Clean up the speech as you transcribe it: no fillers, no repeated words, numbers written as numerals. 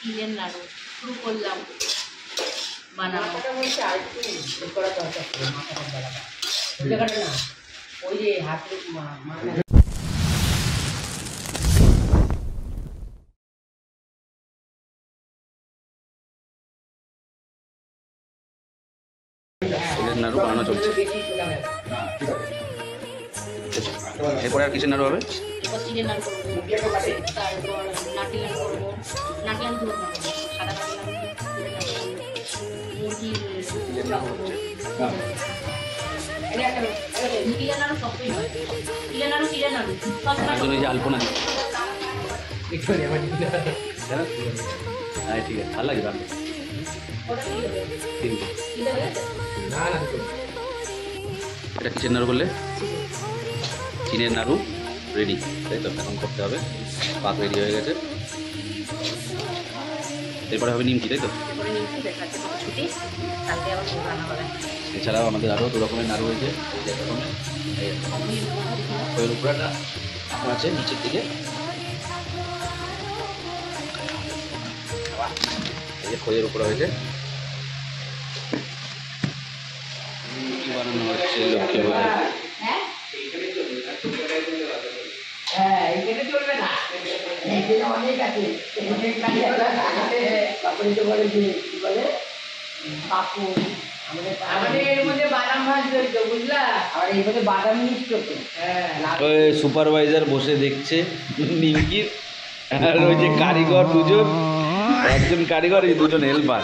তিলের নাড়ু শুরু করলাম বানানো। ওই যে হাতে তিলের নাড়ু বানানো চলছে। এরপরে আর কিসের নাড়ু হবে? চিকেন নাড়ু করবো, তারপর নাটি নাড়ু করবো, নাটি নাড়ু করবো সাদা নাটি নাড়ু, মুরগির করবো। চিকেন নাড়ু সবই হয়, চিকেন নাড়ু চিকেন নাড়ু একজন ওই যে আলপনা হ্যাঁ ঠিক আছে, ভালো লাগে ভালো। এটা কিসের নাড়ু করলে? চিনের নাড়ু রেডি, তাই তো? এখন করতে হবে, পাক রেডি হয়ে গেছে। এরপরে হবে নিমকি, তাই তো? এছাড়াও আমাদের আরও 2 রকমের নাড়ু হয়েছে। খইয়ের উপরাটা আছে নিচের দিকে, এই যে খইয়ের উপরে হয়েছে। কি বানানো হচ্ছে লক্ষ্মী ভাই? সুপারভাইজার বসে দেখছে নিমকির, আর ওই যে কারিগর দুজন, একজন কারিগর এই দুজন হেল্পার।